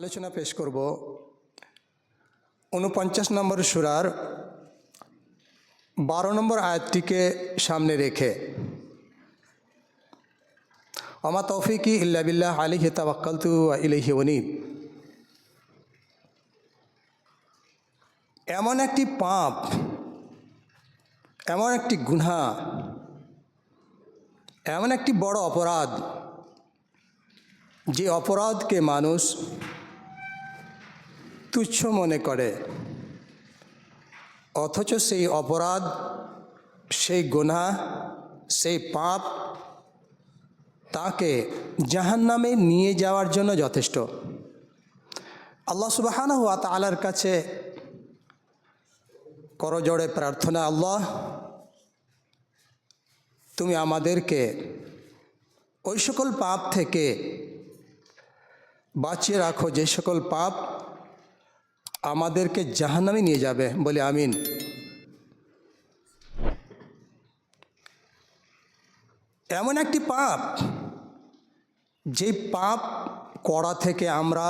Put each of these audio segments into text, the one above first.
আলোচনা পেশ করব ৪৯ নম্বর সূরার ১২ নম্বর আয়াতটিকে সামনে রেখে। ওমা তৌফিকি ইল্লা বিল্লাহ আলাইহি তাওয়াক্কালতু ওয়া ইলাইহি উনীব। এমন একটি পাপ, এমন একটি গুনাহ, এমন একটি বড় অপরাধ, যে অপরাধকে মানুষ তুচ্ছ মনে করে, অথচ সেই অপরাধ, সেই গুনাহ, সেই পাপ তাকে জাহান্নামে নিয়ে যাওয়ার জন্য যথেষ্ট। আল্লাহ সুবহানাহু ওয়া তাআলার কাছে করজোড়ে প্রার্থনা, আল্লাহ তুমি আমাদেরকে ওই সকল পাপ থেকে বাঁচিয়ে রাখো যে সকল পাপ আমাদেরকে জাহান্নামে নিয়ে যাবে, বলে আমিন। এমন একটি পাপ, যে পাপ করা থেকে আমরা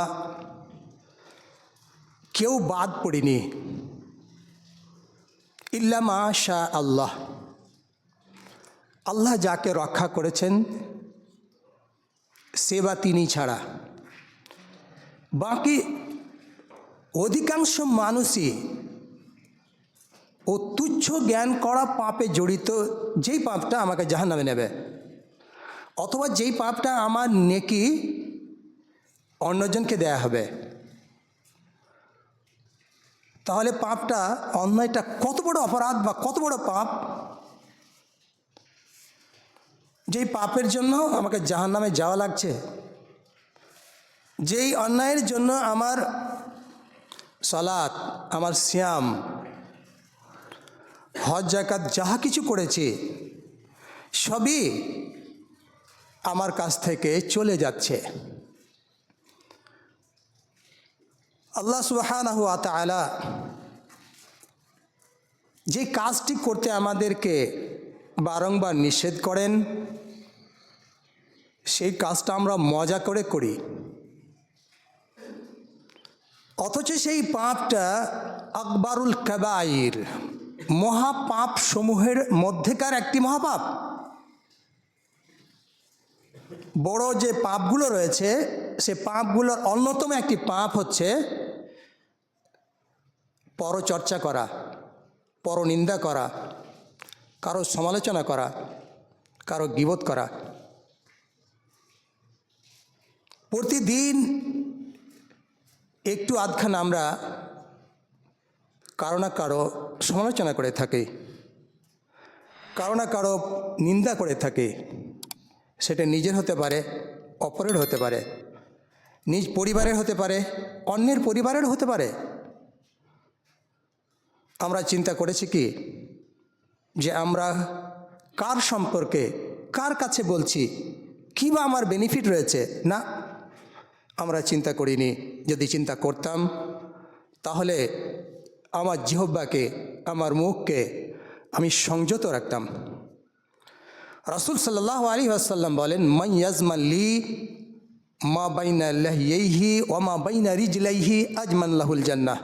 কেউ বাদ পড়িনি, ইল্লা মা শা আল্লাহ। আল্লাহ যাকে রক্ষা করেছেন সে বা তিনি ছাড়া বাকি অধিকাংশ মানুষই ও তুচ্ছ জ্ঞান করা পাপে জড়িত, যেই পাপটা আমাকে জাহান্নামে নেবে, অথবা যেই পাপটা আমার নেকি অন্যজনকে দেয়া হবে। তাহলে পাপটা, অন্যায়টা কত বড় অপরাধ বা কত বড় পাপ, যেই পাপের জন্য আমাকে জাহান্নামে যাওয়া লাগছে, যেই অন্যায়ের জন্য আমার সালাত, আমার সিয়াম, হজ, যাকাত যাহা কিছু করেছি সবই আমার কাছ থেকে চলে যাচ্ছে। আল্লাহ সুবহানাহু ওয়া তাআলা যে কাজটি করতে আমাদেরকে বারংবার নিষেধ করেন, সেই কাজটা আমরা মজা করে করি, অথচ সেই পাপটা আকবারুল কাবাইর, মহাপাপ সমূহের মধ্যেকার একটি মহাপাপ। বড় যে পাপগুলো রয়েছে, সে পাপগুলোর অন্যতম একটি পাপ হচ্ছে পরচর্চা করা, পরনিন্দা করা, কারো সমালোচনা করা, কারো গীবত করা। প্রতিদিন একটু আধখান আমরা কারো না কারো সমালোচনা করে থাকি, কারো না কারো নিন্দা করে থাকি। সেটা নিজের হতে পারে, অপরের হতে পারে, নিজ পরিবারের হতে পারে, অন্যের পরিবারের হতে পারে। আমরা চিন্তা করেছি কি যে আমরা কার সম্পর্কে, কার কাছে বলছি, কী বা আমার বেনিফিট রয়েছে? না, আমরা চিন্তা করিনি। যদি চিন্তা করতাম তাহলে আমার জিহ্বাকে, আমার মুখকে আমি সংযত রাখতাম। রাসূল সাল্লাল্লাহু আলাইহি ওয়াসাল্লাম বলেন, মান ইয়াজমান লি মা বাইনা লাহইহি ওয়া মা বাইনা রিজলাইহি আজমান লাহুল জান্নাহ।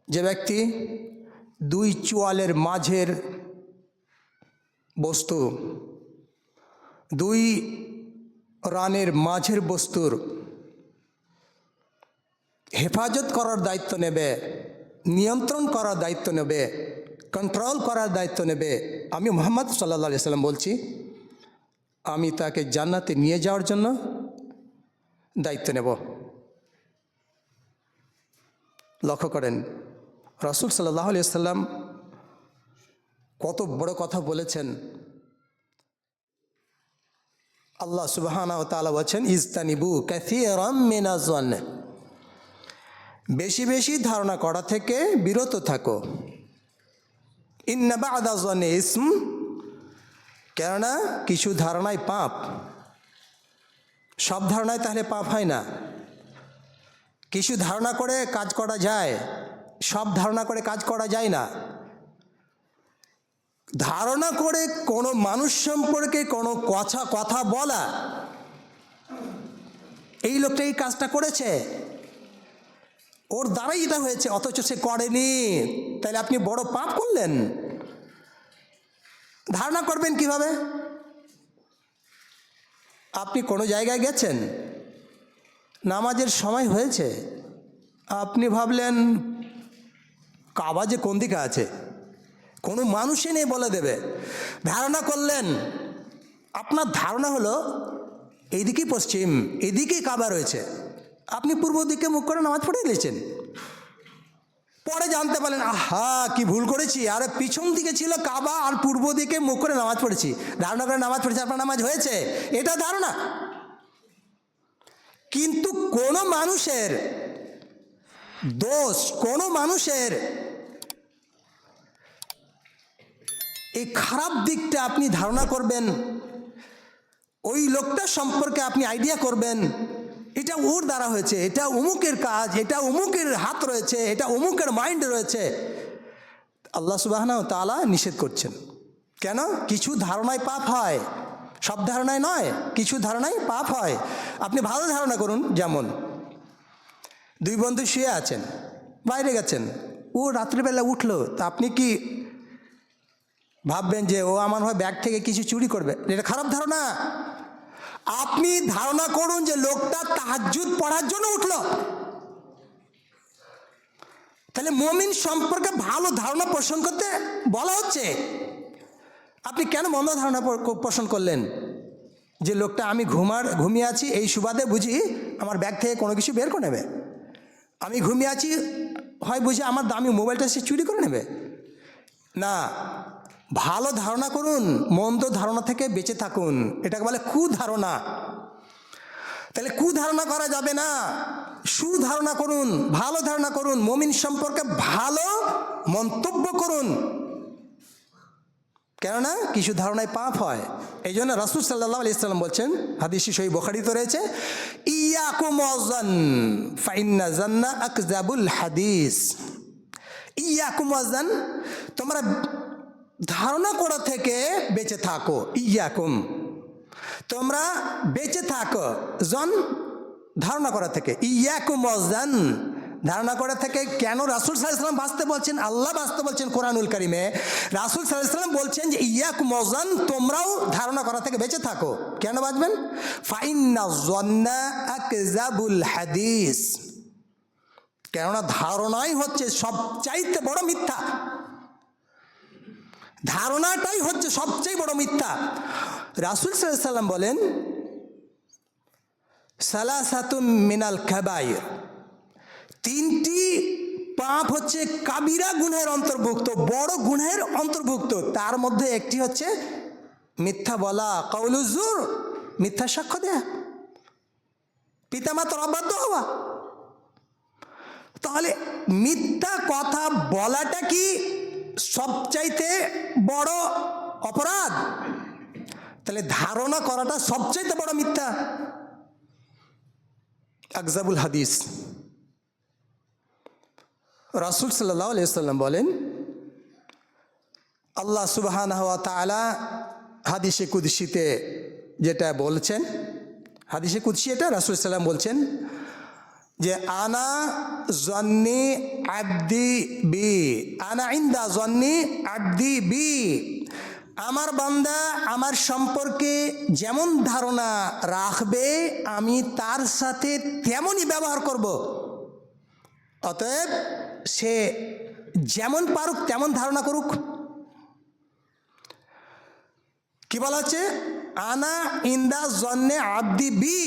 যে ব্যক্তি দুই চোয়ালের মাঝের বস্তু, দুই রানের মাঝের বস্তুর হেফাজত করার দায়িত্ব নেবে, নিয়ন্ত্রণ করার দায়িত্ব নেবে, কন্ট্রোল করার দায়িত্ব নেবে, আমি মুহাম্মদ সাল্লাল্লাহু আলাইহি সাল্লাম বলছি, আমি তাকে জান্নাতে নিয়ে যাওয়ার জন্য দায়িত্ব নেব। লক্ষ্য করেন রাসূল সাল্লাল্লাহু আলাইহি সাল্লাম কত বড় কথা বলেছেন। আল্লাহ সুবহানাহু ওয়া তাআলা বলেছেন, ইজতানিবু কাসীরাম মিনাজ যন্ন, বেশি বেশি ধারণা করা থেকে বিরত থাকো। ইন্না বা'দা যন্নি ইসম, কেননা কিছু ধারণাই পাপ। সব ধারণায় তাহলে পাপ হয় না। কিছু ধারণা করে কাজ করা যায়, সব ধারণা করে কাজ করা যায় না। ধারণা করে কোনো মানুষ সম্পর্কে কোনো কথা বলা, এই লোকটা এই কাজটা করেছে, ওর দ্বারাই এটা হয়েছে, অথচ সে করেনি, তাহলে আপনি বড় পাপ করলেন। ধারণা করবেন কিভাবে? আপনি কোনো জায়গায় গেছেন, নামাজের সময় হয়েছে, আপনি ভাবলেন কাবা যে কোন দিকে আছে, কোনো মানুষই নেই বলে দেবে, ধারণা করলেন। আপনার ধারণা হলো এইদিকেই পশ্চিম, এদিকেই কাবা রয়েছে, আপনি পূর্ব দিকে মুখ করে নামাজ পড়ে নিয়েছেন। পরে জানতে পারলেন আহা কি ভুল করেছি, আরে পিছন দিকে ছিল কাবা আর পূর্ব দিকে মুখ করে নামাজ পড়েছি, ধারণা করে নামাজ পড়েছি, আপনার নামাজ হয়েছে, এটা ধারণা। কিন্তু কোনো মানুষের দোষ, কোনো মানুষের এই খারাপ দিকটা আপনি ধারণা করবেন, ওই লোকটা সম্পর্কে আপনি আইডিয়া করবেন, এটা ওর দ্বারা হয়েছে, এটা অমুকের কাজ, এটা অমুকের হাত রয়েছে, এটা অমুকের মাইন্ড রয়েছে। আল্লাহ সুবহানাহু ওয়া তাআলা নিষেধ করছেন। কেন? কিছু ধারণায় পাপ হয়, সব ধারণায় নয়, কিছু ধারণায় পাপ হয়। আপনি ভালো ধারণা করুন, যেমন দুই বন্ধু শুয়ে আছেন, বাইরে গেছেন, ও রাত্রিবেলা উঠলো, তা আপনি কি ভাববেন যে ও আমার হয় ব্যাগ থেকে কিছু চুরি করবে? এটা খারাপ ধারণা। আপনি ধারণা করুন যে লোকটা তাহাজ্জুদ পড়ার জন্য উঠলো, তাহলে মুমিন সম্পর্কে ভালো ধারণা পোষণ করতে বলা হচ্ছে। আপনি কেন মন্দ ধারণা পোষণ করলেন যে লোকটা আমি ঘুমিয়ে আছি, এই সুবাদে বুঝি আমার ব্যাগ থেকে কোনো কিছু বের করে নেবে, আমি ঘুমিয়ে আছি হয় বুঝি আমার দামি মোবাইলটা সে চুরি করে নেবে? না, ভালো ধারণা করুন, মন্দ ধারণা থেকে বেঁচে থাকুন, এটাকে বলে কুধারণা। তাহলে কুধারণা করা যাবে না, সুধারণা করুন, ভালো ধারণা করুন, মুমিন সম্পর্কে ভালো মন্তব্য করুন, কেননা কিছু ধারণায় পাপ হয়। এই জন্য রাসূল সাল্লাল্লাহু আলাইহি ওয়াসাল্লাম বলছেন, হাদিসে সহিহ বুখারীতে রয়েছে, ইয়াকুম ওয়াযান ফাইন্না যান্না আকযাবুল হাদিস। ইয়াকুম ওয়াযান, তোমরা ধারণা করা থেকে বেঁচে থাকো, ইয়াকুম, তোমরা বেঁচে থাকো, জন ধারণা করা থেকে, ইয়াকুম ওয়াযান, ধারণা করা থেকে। কেন রাসূল সাল্লাল্লাহু আলাইহি ওয়াসাল্লাম বাঁচতে বলছেন, আল্লাহ বাঁচতে বলছেন কোরআনুল কারীমে, রাসূল সাল্লাল্লাহু আলাইহি ওয়াসাল্লাম বলছেন যে ইয়াকুম ওয়াযান, তোমরাও ধারণা করা থেকে বেঁচে থাকো। কেন বাঁচবেন? ফাইন্না যান্না আকযাবুল হাদিস, কেননা ধারণাই হচ্ছে সবচাইতে বড় মিথ্যা, ধারণাটাই হচ্ছে সবচেয়ে বড় মিথ্যা। রাসূল সাল্লাল্লাহু আলাইহি ওয়াসাল্লাম বলেন, সালাসাতুম মিনাল কাবায়ের, তিনটি পাপ হচ্ছে কাবিরা গুনাহের অন্তর্ভুক্ত, বড় গুনাহের অন্তর্ভুক্ত। তার মধ্যে একটি হচ্ছে মিথ্যা বলা, কাউলুজ জুর, মিথ্যা সাক্ষ্য দেয়া, পিতামাতার অবাধ্য হওয়া। তাহলে মিথ্যা কথা বলাটা কি সবচাইতে বড় অপরাধ? তাহলে ধারণা করাটা সবচাইতে বড় মিথ্যা। আকযাবুল হাদিস, রাসূল সাল্লাল্লাহু আলাইহি ওয়াসাল্লাম বলেন, আল্লাহ সুবহানাহু ওয়া তাআলা হাদিসে কুদসিতে যেটা বলছেন, হাদিসে কুদসি এটা রাসূল সাল্লাল্লাহু আলাইহি ওয়াসাল্লাম বলছেন যে আনা জন্নি আবদি বি, আনা ইনদা জন্নি আবদি বি, আমার বান্দা আমার সম্পর্কে যেমন ধারণা রাখবে আমি তার সাথে তেমনই ব্যবহার করব। অতএব সে যেমন পারুক তেমন ধারণা করুক। কি বলা হচ্ছে? আনা ইনদা জন্নে আবদি বি,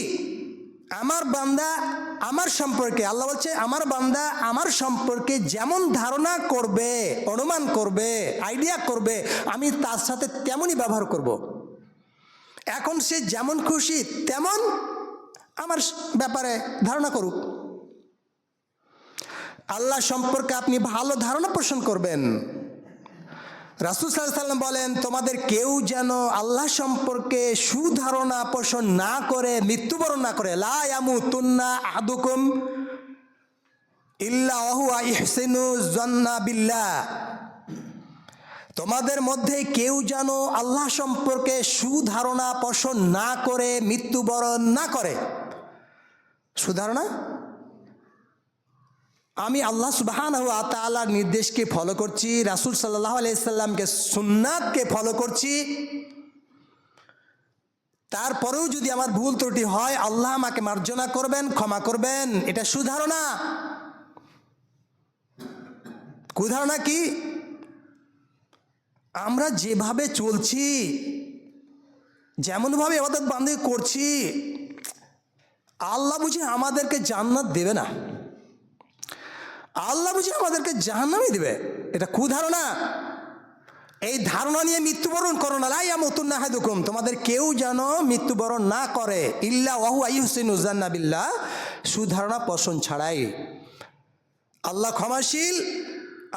আমার বান্দা আমার সম্পর্কে, আল্লাহ বলছে আমার বান্দা আমার সম্পর্কে যেমন ধারণা করবে, অনুমান করবে, আইডিয়া করবে, আমি তার সাথে তেমনই ব্যবহার করব। এখন সে যেমন খুশি তেমন আমার ব্যাপারে ধারণা করুক। আল্লাহ সম্পর্কে আপনি ভালো ধারণা পোষণ করবেন। রাসূল সাল্লাল্লাহু আলাইহি ওয়াসাল্লাম বলেন, তোমাদের কেউ যেন আল্লাহ সম্পর্কে সুধারণা পোষণ না করে মৃত্যুবরণ না করে। লা ইয়ামুতুন্না আহাদুকুম ইল্লা ওয়া হুয়া ইহসিনু যান্না বিল্লাহ, তোমাদের মধ্যে কেউ যেন আল্লাহ সম্পর্কে সুধারণা পোষণ না করে মৃত্যুবরণ না করে। সুধারণা। আমি আল্লাহ সুবহানাহু ওয়া তাআলার নির্দেশকে ফলো করছি, রাসূল সাল্লাল্লাহু আলাইহি সাল্লামকে সুন্নাতকে ফলো করছি, তারপরেও যদি আমার ভুল ত্রুটি হয় আল্লাহ আমাকে মার্জনা করবেন, ক্ষমা করবেন, এটা সুধারণা। কুধারণা কি? আমরা যেভাবে চলছি, যেমনভাবে ইবাদত বান্দেগি করছি, আল্লাহ বুঝি আমাদেরকে জান্নাত দেবে না, আল্লাহ বুঝি আমাদেরকে জাহান্নামই দেবে, এটা কুধারণা। এই ধারণা নিয়ে মৃত্যুবরণ করো না। লা ইয়ামুতুন্না আহাদুকুম, তোমাদের কেউ যেন মৃত্যুবরণ না করে, ইল্লা ওয়া হুয়া ইহসিনু যান্না বিল্লাহ, সুধারণা পোষণ ছাড়াই। আল্লাহ ক্ষমাশীল,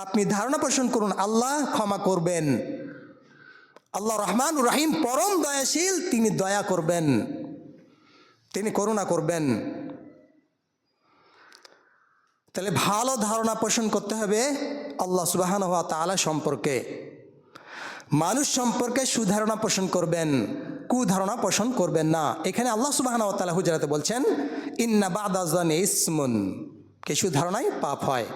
আপনি ধারণা পোষণ করুন, আল্লাহ ক্ষমা করবেন। আল্লাহ রহমান রহিম, পরম দয়াশীল, তিনি দয়া করবেন, তিনি করুণা করবেন। তাহলে ভালো ধারণা পোষণ করতে হবে আল্লাহ সুবহানাহু ওয়া তাআলা সম্পর্কে, মানুষ সম্পর্কে সুধারণা পোষণ করবেন, কুধারণা পোষণ করবেন না। এখানে আল্লাহ সুবহানাহু ওয়া তাআলা হুজরাতে বলছেন, ইন্না বা'দা যানি ইসমুন, কিছু ধারণায় পাপ হয়।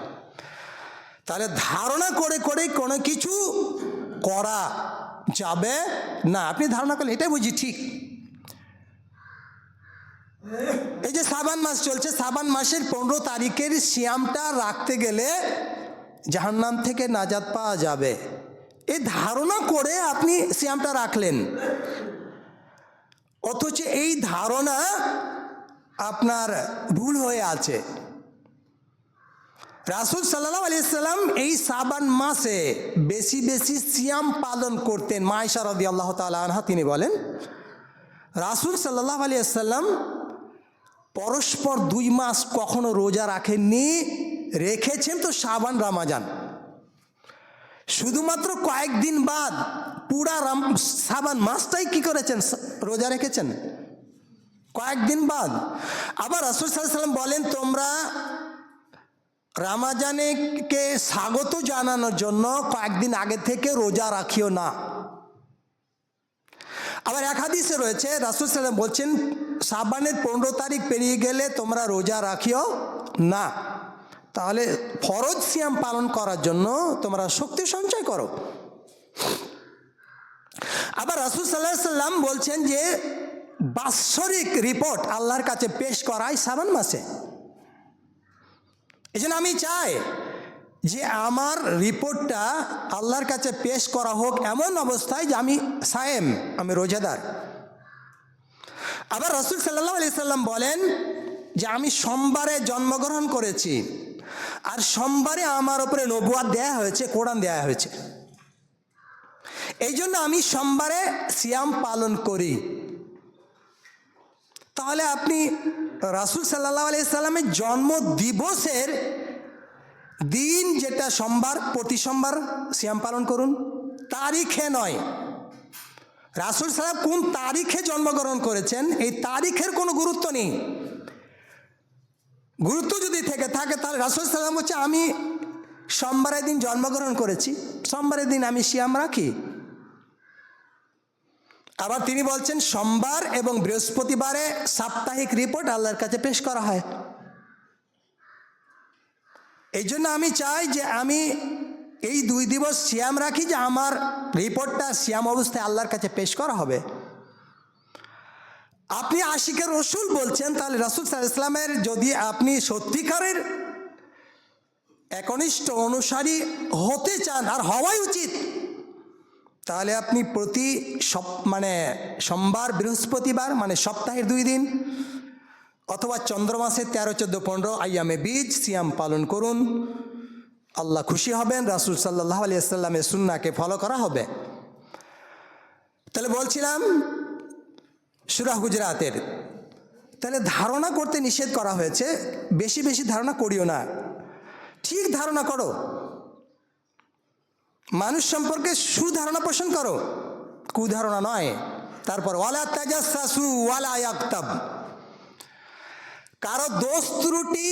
তাহলে ধারণা করে করে কোনো কিছু করা যাবে না। আপনি ধারণা করলেন এটাই বুঝি ঠিক। এই যে শাবান মাস চলছে, শাবান মাসের 15 তারিখের সিয়ামটা রাখতে গেলে জাহান্নাম থেকে নাজাত পাওয়া যাবে, এই ধারণা করে আপনি সিয়ামটা রাখলেন, অথচ এই ধারণা আপনার ভুল হয়ে আছে। রাসূল সাল্লাল্লাহু আলাইহি সাল্লাম এই শাবান মাসে বেশি বেশি সিয়াম পালন করতেন। মা আয়েশা রাদিয়াল্লাহু তাআলা আনহা তিনি বলেন, রাসূল সাল্লাল্লাহু আলাইহি সাল্লাম পরস্পর 2 মাস কখনো রোজা রাখেননি, রেখেছেন তো শাবান রমাজান, শুধুমাত্র কয়েকদিন বাদ পুরা শাবান মাসটাই কি করেছেন, রোজা রেখেছেন কয়েকদিন বাদ। আবার রাসূল সাল্লাল্লাহু আলাইহি সাল্লাম বলেন, তোমরা রমাজানকে স্বাগত জানানোর জন্য কয়েকদিন আগে থেকে রোজা রাখিও না। আবার এক হাদিসে রয়েছে রাসূল সাল্লাল্লাহু আলাইহি সাল্লাম বলছেন, শাবানের 15 তারিখ পেরিয়ে গেলে তোমরা রোজা রাখিও না। তাহলে ফরজ সিয়াম পালন করার জন্য তোমরা শক্তি সঞ্চয় করো। আবার রাসূল সাল্লাল্লাহু আলাইহি সাল্লাম বলছেন যে বাৎসরিক রিপোর্ট আল্লাহর কাছে পেশ করাই শাবান মাসে। এই জন্য আমি চাই যে আমার রিপোর্টটা আল্লাহর কাছে পেশ করা হোক এমন অবস্থায় যে আমি সায়েম, আমি রোজাদার। আবার রাসূল সাল্লাল্লাহু আলাইহি সাল্লাম বলেন যে আমি সোমবারে জন্মগ্রহণ করেছি, আর সোমবারে আমার উপরে নবুয়াত দেয়া হয়েছে, কোরআন দেয়া হয়েছে, এই জন্য আমি সোমবারে সিয়াম পালন করি। তাহলে আপনি রাসূল সাল্লাল্লাহু আলাইহি সাল্লামের জন্ম দিবসের দিন যেটা সোমবার, প্রতি সোমবার সিয়াম পালন করুন, তারিখে নয়। রাসূল সাল্লাল্লাহু কোন তারিখে জন্মগ্রহণ করেছেন এই তারিখের কোনো গুরুত্ব নেই। গুরুত্ব যদি থেকে থাকে তাহলে রাসূল সাল্লাল্লাহু আলাইহি সাল্লাম বলছে আমি সোমবারের দিন জন্মগ্রহণ করেছি, সোমবারের দিন আমি সিয়াম রাখি। আবার তিনি বলছেন সোমবার এবং বৃহস্পতিবারে সাপ্তাহিক রিপোর্ট আল্লাহর কাছে পেশ করা হয়। এই জন্য আমি চাই যে আমি এই 2 দিবস সিয়াম রাখি, যে আমার রিপোর্টটা সিয়াম অবস্থায় আল্লাহর কাছে পেশ করা হবে। আপনি আশিকে রসুল বলছেন, তাহলে রাসূল সাল্লাল্লাহু আলাইহি ওয়াসাল্লামের যদি আপনি সত্যিকারের একনিষ্ঠ অনুসারী হতে চান, আর হওয়াই উচিত, তাহলে আপনি প্রতি সোমবার বৃহস্পতিবার মানে সপ্তাহের 2 দিন অথবা চন্দ্রমাসের 13, 14, 15 আইয়ামে বীজ সিয়াম পালন করুন। আল্লাহ খুশি হবেন, রাসূল সাল্লাল্লাহু আলাইহি ওয়াসাল্লামের সুন্নাহকে ফলো করা হবে। তাহলে বলছিলাম সূরা হুজরাতের, তাহলে ধারণা করতে নিষেধ করা হয়েছে, বেশি বেশি ধারণা করিও না, ঠিক ধারণা করো, মানুষ সম্পর্কে সুধারণা পোষণ করো, কুধারণা নয়। তারপর ওয়ালা তাজাসসু ওয়ালা ইয়াগতাব, কারো দোষ ত্রুটি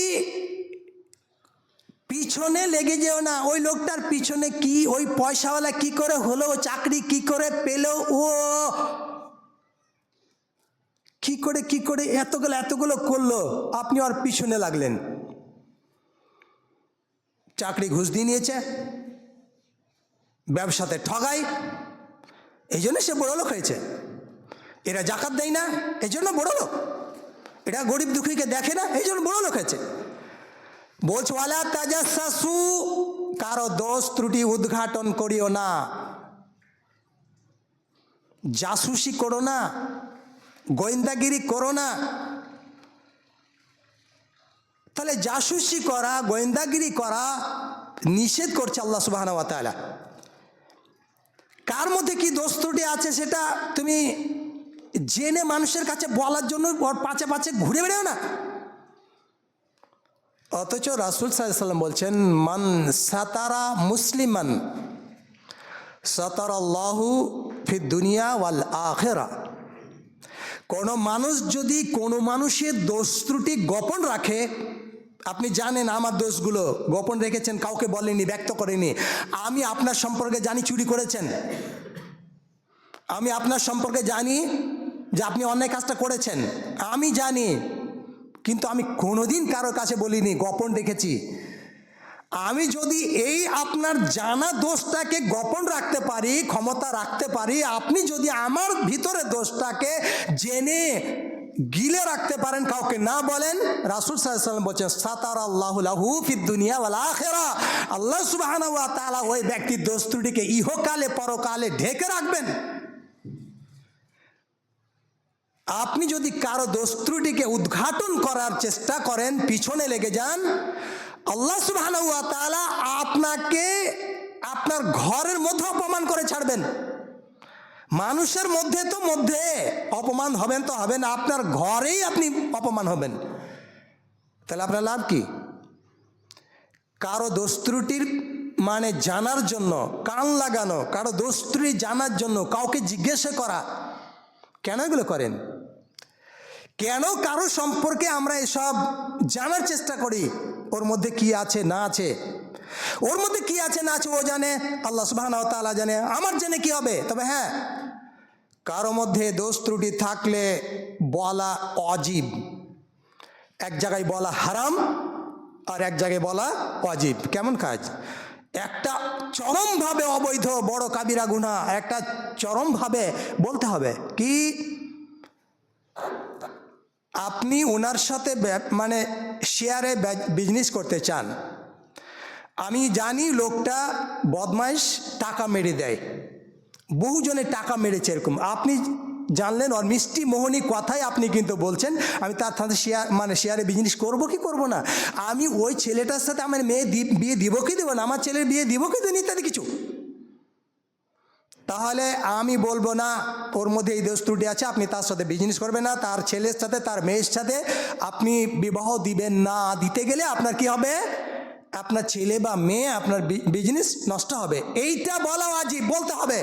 পিছনে লেগে যেও না। ওই লোকটার পিছনে কি, ওই পয়সাওয়ালা কি করে হলো, চাকরি কি করে পেল, ও কি করে এতগুলো করলো, আপনি ওর পিছনে লাগলেন। চাকরি ঘুষ দিয়ে নিয়েছে, ব্যবসাতে ঠগাই, এই জন্য সে বড়লোক হয়েছে। এরা জাকাত দেয় না, এই জন্য বড়লোক। এরা গরিব দুঃখীকে দেখে না, এই জন্য বড়লোক হয়েছে। বলছে ওয়ালা তাজাসসু, কারো দোষ ত্রুটি উদ্ঘাটন করিও না, জাসুসি করো না, গোয়েন্দাগিরি করো না। তাহলে জাসুসি করা, গোয়েন্দাগিরি করা নিষেধ করছে আল্লাহ সুবহানাহু ওয়া তাআলা। কার মধ্যে কি দোষ ত্রুটি আছে সেটা তুমি জেনে মানুষের কাছে বলার জন্য ওর পাছে পাছে ঘুরে বেড়াও না। অথচ রাসূল সাল্লাল্লাহু আলাইহি ওয়াসাল্লাম বলছেন, মান সাতারা মুসলিমান সাতারাল্লাহু ফিদ দুনিয়া ওয়াল আখিরা। কোনো মানুষ যদি কোনো মানুষের দোষ ত্রুটি গোপন রাখে, আপনি জানেন আমার দোষগুলো গোপন রেখেছেন, কাউকে বলেনি, ব্যক্ত করেনি। আমি আপনার সম্পর্কে জানি চুরি করেছেন, আমি আপনার সম্পর্কে জানি যে আপনি অন্যায় কাজটা করেছেন, আমি জানি, কিন্তু আমি কোনোদিন কারো কাছে বলিনি, গোপন রেখেছি। আমি যদি এই আপনার জানা দোষটাকে গোপন রাখতে পারি, ক্ষমতা রাখতে পারি, আপনি যদি আমার ভিতরে দোষটাকে জেনে গিলে রাখতে পারেন, কাউকে না বলেন, রাসূল সাল্লাল্লাহু আলাইহি ওয়াসাল্লাম বলছেন সাতারাল্লাহু লাহু ফিদ দুনিয়া ওয়াল আখিরা, আল্লাহ সুবহানাহু ওয়া তাআলা ওই ব্যক্তির দোষ ত্রুটিকে ইহকালে পরকালে ঢেকে রাখবেন। আপনি যদি কারো দোষ ত্রুটিকে উদ্ঘাটন করার চেষ্টা করেন, পিছনে লেগে যান, আল্লাহ সুবহানাহু ওয়া তাআলা আপনাকে আপনার ঘরের মধ্যে অপমান করে ছাড়বেন। মানুষের মধ্যে অপমান হবেন তো হবেন, আপনার ঘরেই আপনি অপমান হবেন। তাহলে আপনার লাভ কি? কারো দোষ ত্রুটির মানে জানার জন্য কান লাগানো, কারো দোষ ত্রুটি জানার জন্য কাউকে জিজ্ঞাসা করা, কেন এগুলো করেন? কেন কারো সম্পর্কে আমরা এসব জানার চেষ্টা করি? ওর মধ্যে কি আছে না আছে, ওর মধ্যে কি আছে না আছে ও জানে, আল্লাহ সুবহানাহু ওয়া তাআলা জানে, আমার জেনে কি হবে? তবে হ্যাঁ, কারো মধ্যে দোষ ত্রুটি থাকলে বলা ওয়াজিব। এক জায়গায় বলা হারাম আর এক জায়গায় বলা ওয়াজিব। কেমন কাজ? একটা চরমভাবে অবৈধ বড় কাবিরা গুনাহ, একটা চরমভাবে বলতে হবে কি, আপনি ওনার সাথে মানে শেয়ারে বিজনেস করতে চান, আমি জানি লোকটা বদমাইশ, টাকা মেরে দেয়, বহুজনে টাকা মেরেছে, এরকম আপনি জানলেন, ওর মিষ্টি মোহনী কথায় আপনি কিন্তু বলছেন আমি তার সাথে শেয়ারে বিজনেস করব কি করব না, আমি ওই ছেলেটার সাথে আমার মেয়ে বিয়ে দিব কি দেবো না, আমার ছেলের বিয়ে দিব কি দেবো ইত্যাদি কিছু। তাহলে আমি বলবো না ওর মধ্যে এই দোষ ত্রুটি আছে, আপনি তার সাথে বিজনেস করবেন না, তার ছেলের সাথে তার মেয়ের সাথে আপনি বিবাহ দিবেন না। দিতে গেলে আপনার কি হবে? আপনার ছেলে বা মেয়ে, আপনার বিজনেস নষ্ট হবে। এইটা বলা ওয়াজিব, বলতে হবে।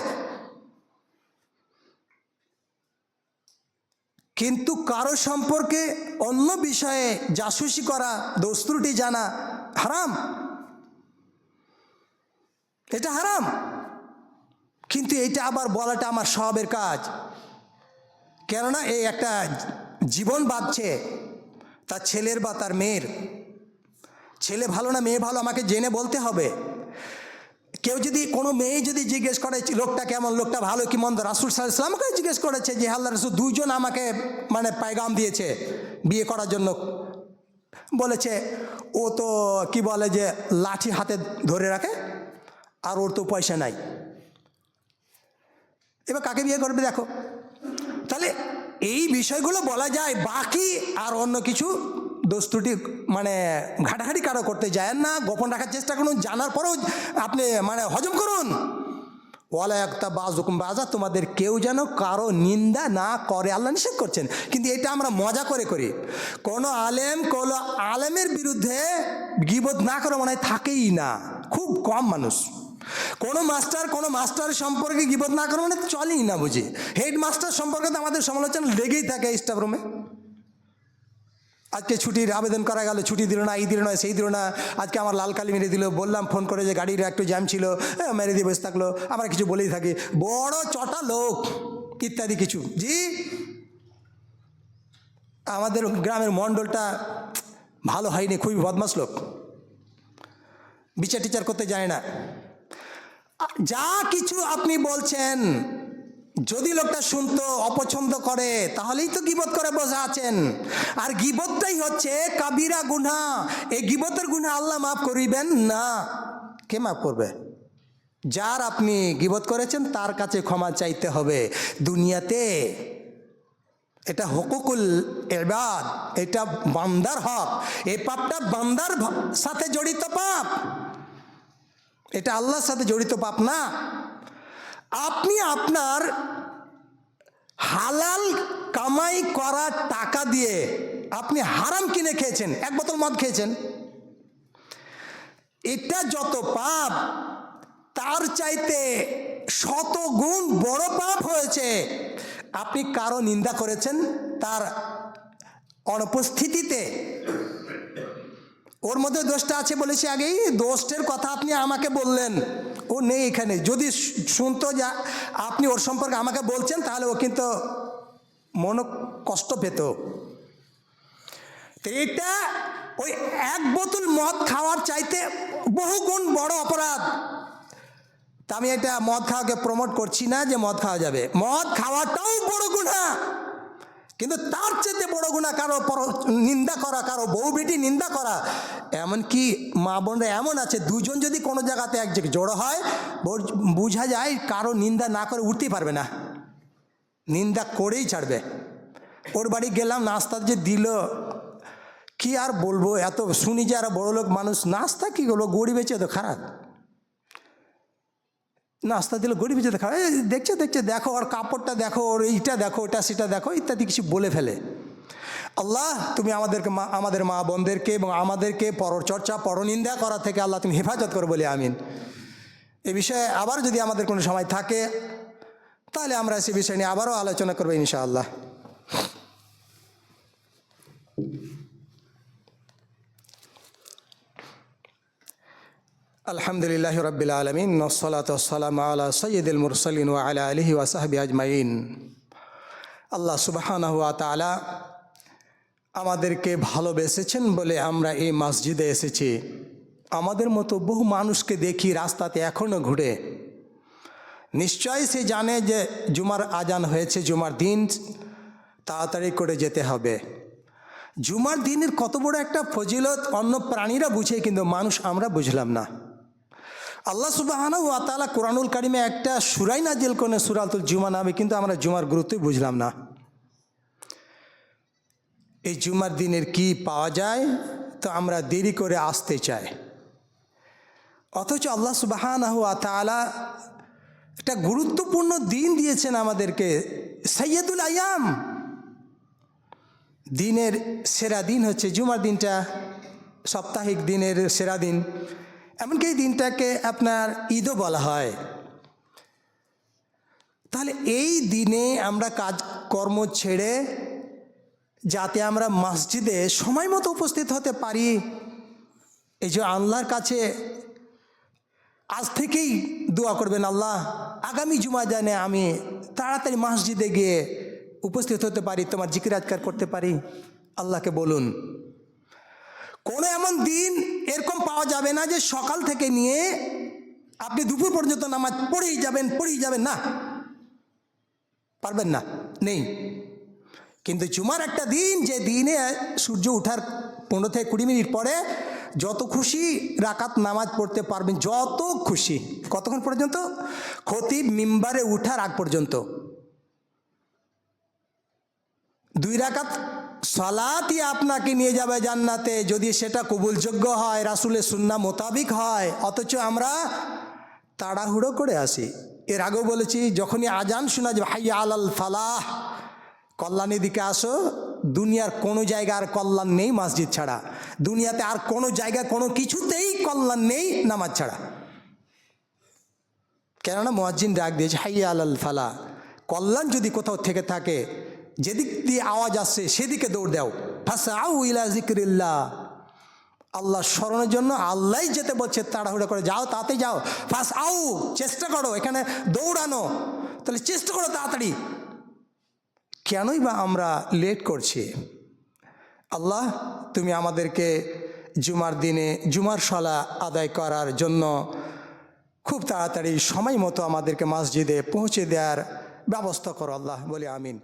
কিন্তু কারো সম্পর্কে অন্য বিষয়ে জাসুসি করা, দোষ ত্রুটি জানা হারাম, এটা হারাম। কিন্তু এইটা আবার বলাটা আমার স্বভাবের কাজ, কেননা এই একটা জীবন বাঁচছে তার ছেলের বা তার মেয়ের। ছেলে ভালো না মেয়ে ভালো আমাকে জেনে বলতে হবে। কেউ যদি কোনো মেয়ে যদি জিজ্ঞেস করে লোকটা কেমন, লোকটা ভালো কি মন্দ, রাসূল সাল্লাল্লাহু আলাইহি ওয়াসাল্লামকে জিজ্ঞেস করেছে যে আল্লাহর রাসূল দুইজন আমাকে মানে পায়গাম দিয়েছে বিয়ে করার জন্য, বলেছে ও তো কি বলে যে লাঠি হাতে ধরে রাখে আর ওর তো পয়সা নাই, এবার কাকে বিয়ে করবে দেখো। তাহলে এই বিষয়গুলো বলা যায়, বাকি আর অন্য কিছু দোষ ত্রুটি মানে ঘাটাঘাটি কারো করতে যায় না, গোপন রাখার চেষ্টা করুন, জানার পরেও আপনি মানে হজম করুন। ওয়ালা একটা বাজুকুম বাজা, তোমাদের কেউ যেন কারো নিন্দা না করে, আল্লাহ নিষেধ করছেন। কিন্তু এটা আমরা মজা করে করি। কোনো আলেমের বিরুদ্ধে গীবত না করে মনে হয় থাকেই না, খুব কম মানুষ। কোনো মাস্টার সম্পর্কে গীবত না করে মানে চলেই না, বুঝি। হেডমাস্টার সম্পর্কে তো আমাদের সমালোচনা লেগেই থাকে স্টাফ রুমে। আজকে ছুটির আবেদন করা গেল, ছুটি দিল না, এই দিল না, সেই দিল না, আজকে আমার লাল কালি মেরে দিল, বললাম ফোন করে যে গাড়ির একটু জ্যাম ছিল, মেরে দিয়ে বসে থাকলো, আমরা কিছু বলেই থাকি বড় চটা লোক ইত্যাদি কিছু। জি আমাদের গ্রামের মণ্ডলটা ভালো হয়নি, খুবই বদমাশ লোক, বিচার টিচার করতে যায় না। যা কিছু আপনি বলছেন যদি লোকটা শুনতো অপছন্দ করে তাহলেই তো গীবত করে বসে আছেন। আর গীবতটাই হচ্ছে কাবিরা গুনাহ। এই গীবতের গুনাহ আল্লাহ মাফ করিবেন না। কে মাফ করবে? যার আপনি গীবত করেছেন তার কাছে ক্ষমা চাইতে হবে দুনিয়াতে। এটা হুকুকুল ইবাদ, এটা বান্দার হক। এই পাপটা বান্দার সাথে জড়িত পাপ, এটা আল্লাহর সাথে জড়িত পাপ না। আপনি আপনার হালাল কামাই করা টাকা দিয়ে আপনি হারাম কিনে খেয়েছেন, এক বোতল মদ খেয়েছেন, এটা যত পাপ তার চাইতে শত গুণ বড় পাপ হয়েছে আপনি কারো নিন্দা করেছেন তার অনুপস্থিতিতে। ওর মধ্যে দোষটা আছে বলেছি আগেই, দোষের কথা আপনি আমাকে বললেন, ও নেই এখানে। যদি শুনতো যা আপনি ওর সম্পর্কে আমাকে বলছেন তাহলে ও কিন্তু মন কষ্ট পেত। তো এটা ওই এক বোতল মদ খাওয়ার চাইতে বহু গুণ বড় অপরাধ। তা আমি এটা মদ খাওয়াকে প্রমোট করছি না যে মদ খাওয়া যাবে, মদ খাওয়াটাও বড় গুনাহ, কিন্তু তার চেয়ে বড় গুনাহ কারো নিন্দা করা, কারো বউ বেটি নিন্দা করা। এমনকি মা বোনরা এমন আছে, দুজন যদি কোনো জায়গাতে এক জায়গায় জড়ো হয় বোঝা যায় কারো নিন্দা না করে উঠতেই পারবে না, নিন্দা করেই ছাড়বে। ওর বাড়ি গেলাম, নাস্তা যে দিল কি আর বলবো, এত শুনি যে আর বড় লোক মানুষ, নাস্তা কি হলো, গরিব বেঁচে তো খারাপ, নাস্তা দিল গরিব বেঁচে তো খারাপ, দেখছে দেখছে দেখো ওর কাপড়টা দেখো, ওর এইটা দেখো, ওটা সেটা দেখো, ইত্যাদি কিছু বলে ফেলে। আল্লাহ তুমি আমাদেরকে আমাদের মা বোনদেরকে এবং আমাদেরকে পরচর্চা পরনিন্দা করা থেকে আল্লাহ তুমি হেফাজত করো বলে আমিন। এ বিষয়ে আবার যদি আমাদের কোনো সময় থাকে তাহলে আমরা সে বিষয় নিয়ে আবারও আলোচনা করবো ইনশাআল্লাহ। আলহামদুলিল্লাহি রাব্বিল আলামিন ওয়াসসালাতু ওয়াসসালামু আলা সাইয়্যিদিল মুরসালিন ওয়া আলা আলিহি ওয়া সাহবিহি আজমাইন। আল্লাহ সুবহানাহু ওয়া তাআলা আমাদেরকে ভালোবেসেছেন বলে আমরা এই মসজিদে এসেছি। আমাদের মতো বহু মানুষকে দেখি রাস্তাতে এখনও ঘুরে, নিশ্চয়ই সে জানে যে জুমার আজান হয়েছে, জুমার দিন তাড়াতাড়ি করে যেতে হবে। জুমার দিনের কত বড় একটা ফজিলত অন্য প্রাণীরা বুঝে, কিন্তু মানুষ আমরা বুঝলাম না। আল্লাহ সুবহানাহু ওয়া তাআলা কোরআনুল কারিমে একটা সূরা নাজিল করেন সূরাতুল জুমা নামে, কিন্তু আমরা জুমার গুরুত্বই বুঝলাম না। এই জুমার দিনের কি পাওয়া যায় তো আমরা দেরি করে আসতে চাই, অথচ আল্লাহ সুবহানাহু ওয়া তাআলা একটা গুরুত্বপূর্ণ দিন দিয়েছেন আমাদেরকে, সাইয়্যিদুল আয়াম, দিনের সেরা দিন হচ্ছে জুমার দিনটা, সাপ্তাহিক দিনের সেরা দিন। এমনকি এই দিনটাকে আপনার ঈদও বলা হয়। তাহলে এই দিনে আমরা কাজকর্ম ছেড়ে যাতে আমরা মসজিদে সময় মতো উপস্থিত হতে পারি, এই যে আল্লাহর কাছে আজ থেকেই দোয়া করবেন, আল্লাহ আগামী জুমা জানে আমি তাড়াতাড়ি মসজিদে গিয়ে উপস্থিত হতে পারি, তোমার জিকির আজকার করতে পারি। আল্লাহকে বলুন। কোনো এমন দিন এরকম পাওয়া যাবে না যে সকাল থেকে নিয়ে আপনি দুপুর পর্যন্ত নামাজ পড়েই যাবেন, না, পারবেন না, নেই। কিন্তু জুমার একটা দিন, যে দিনে সূর্য ওঠার 15 থেকে 20 মিনিট পরে যত খুশি রাকাত নামাজ পড়তে পারবেন, যত খুশি। কতক্ষণ পর্যন্ত? খতিব মিম্বারে উঠার আগ পর্যন্ত। 2 রাকাত সালাতই আপনাকে নিয়ে যাবে জান্নাতে, যদি সেটা কবুলযোগ্য হয়, রাসূলের সুন্নাহ মোতাবিক হয়। অথচ আমরা তাড়াহুড়ো করে আসি। এর আগেও বলেছি, যখনই আজান শোনা যাবে হাইয়া আলাল ফালাহ, কল্যাণের দিকে আসো, দুনিয়ার কোনো জায়গা আর কল্যাণ নেই মসজিদ ছাড়া, দুনিয়াতে আর কোনো জায়গা কোনো কিছুতেই কল্যাণ নেই নামাজ ছাড়া। কেননা মুয়াজ্জিন ডাক দিয়েছে হাইয়া আলাল ফালাহ, কল্যাণ যদি কোথাও থেকে থাকে, যেদিক দিয়ে আওয়াজ আসছে সেদিকে দৌড় দাও। ফাসআউ ইলা যিকরিল্লাহ, আল্লাহ স্মরণের জন্য আল্লাহই যেতে বলছে, তাড়াহুড়ো করে যাও, তাতে যাও। ফাসআউ, চেষ্টা করো, এখানে দৌড়ানো, তাহলে চেষ্টা করো তাড়াতাড়ি। কেনই বা আমরা লেট করছি? আল্লাহ তুমি আমাদেরকে জুমার দিনে জুমার সালা আদায় করার জন্য খুব তাড়াতাড়ি সময় মতো আমাদেরকে মসজিদে পৌঁছে দেওয়ার ব্যবস্থা করো আল্লাহ, বলি আমিন।